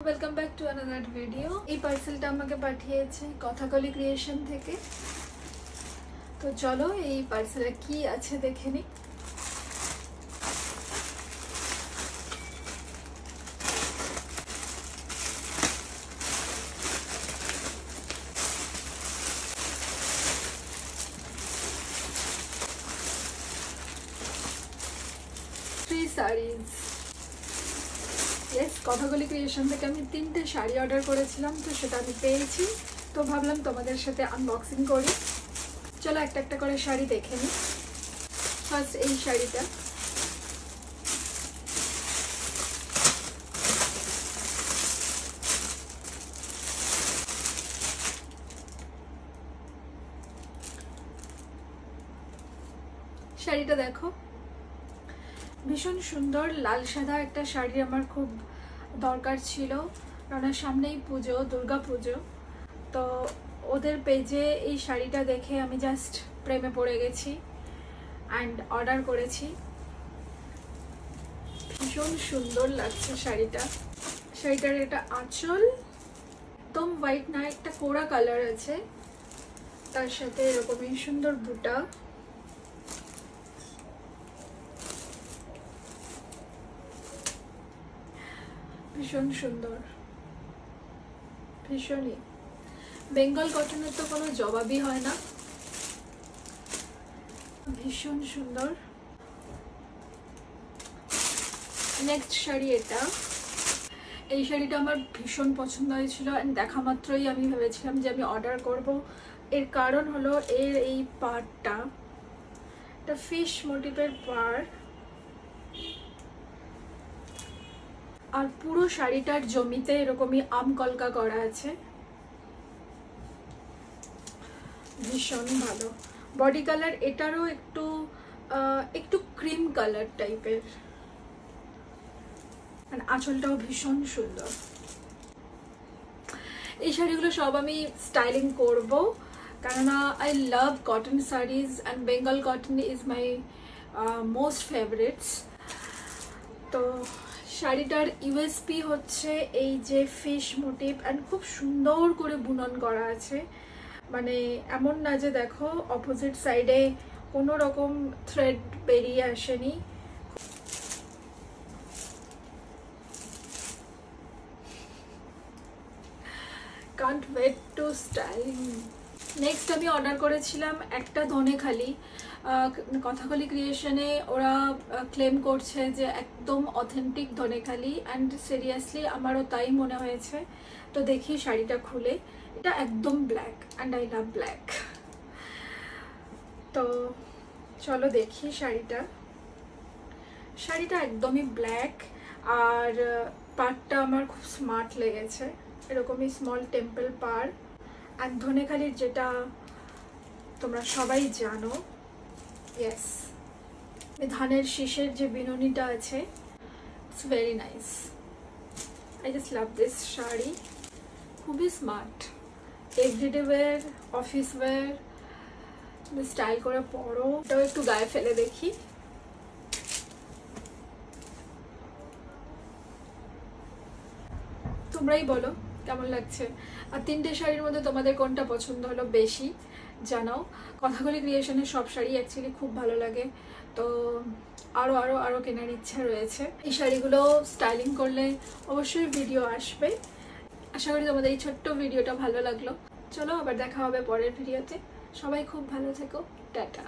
Welcome back to another video. এই পার্সেলটা আমাকে পাঠিয়েছে কথাকলি ক্রিয়েশন থেকে। তো চলো এই পার্সেলে কি আছে দেখে নিই। Three saris. Yes, Kathakali creation থেকে আমি 3টে শাড়ি অর্ডার করেছিলাম, তো সেটা আমি পেয়েছি। তো ভাবলাম তোমাদের সাথে আনবক্সিং করি। চলো একটা একটা করে শাড়ি দেখে নিই। ফার্স্ট এই শাড়িটা। শাড়িটা দেখো, ভীষণ সুন্দর লাল সাদা একটা শাড়ি আমার খুব দরকার ছিল, কারণ সামনেই পুজো, দুর্গা পুজো। তো ওদের পেজে এই শাড়িটা দেখে আমি জাস্ট প্রেমে পড়ে গেছি অ্যান্ড অর্ডার করেছি। ভীষণ সুন্দর লাগছে শাড়িটা। শাড়িটার এটা আঁচল একদম হোয়াইট না, একটা কোড়া কালার আছে, তার সাথে এরকমই সুন্দর বুটা। ভীষণ সুন্দর, ভীষণই। বেঙ্গল কটনের তো কোনো জবাবই হয় না, ভীষণ সুন্দর। নেক্সট শাড়ি এটা। এই শাড়িটা আমার ভীষণ পছন্দ হয়েছিল অ্যান্ড দেখা মাত্রই আমি ভেবেছিলাম যে আমি অর্ডার করব। এর কারণ হলো এর এই পাড়টা, একটা ফিশ মোটিভের পাড়, আর পুরো শাড়িটার জমিতে এরকমই আম কলকা করা আছে। ভীষণ ভালো। বডি কালার এটারও একটু ক্রিম কালার টাইপের, আর আঁচলটাও ভীষণ সুন্দর। এই শাড়িগুলো সব আমি স্টাইলিং করব, কেননা I love cotton saris and Bengal cotton is my most favourites. তো শাড়িটার ইউএসপি হচ্ছে এই যে ফিশ মোটিভ অ্যান্ড খুব সুন্দর করে বুনন করা আছে। মানে এমন না যে দেখো অপোজিট সাইডে কোনো রকম থ্রেড বেরিয়ে আসেনি। Can't wait to styling. Next আমি অর্ডার করেছিলাম একটা ধনেখালি। কথাকলি ক্রিয়েশনে ওরা ক্লেম করছে যে একদম অথেন্টিক ধনেখালি, অ্যান্ড সিরিয়াসলি আমারও তাই মনে হয়েছে। তো দেখি শাড়িটা খুলে, এটা একদম black and I love black. তো চলো দেখি শাড়িটা। শাড়িটা একদমই ব্ল্যাক, আর পাড়টা আমার খুব স্মার্ট লেগেছে, এরকমই স্মল টেম্পল পাড়। আর ধনেখালির যেটা তোমরা সবাই জানো, ইয়েস, ধানের শীষের যে বিনুনিটা আছে, it's very nice. I just love this sari. খুবই smart, everyday wear, office wear, style করে পরো। এটাও একটু গায়ে ফেলে দেখি। তোমরাই বলো কেমন লাগছে, আর 3টে শাড়ির মধ্যে তোমাদের কোনটা পছন্দ হলো বেশি জানাও। কথাকলি ক্রিয়েশনের সব শাড়ি অ্যাকচুয়ালি খুব ভালো লাগে, তো আরও আরও আরও কেনার ইচ্ছা রয়েছে। এই শাড়িগুলো স্টাইলিং করলে অবশ্যই ভিডিও আসবে। আশা করি তোমাদের এই ছোট্ট ভিডিওটা ভালো লাগলো। চলো আবার দেখা হবে পরের ভিডিওতে। সবাই খুব ভালো থেকো, টাটা।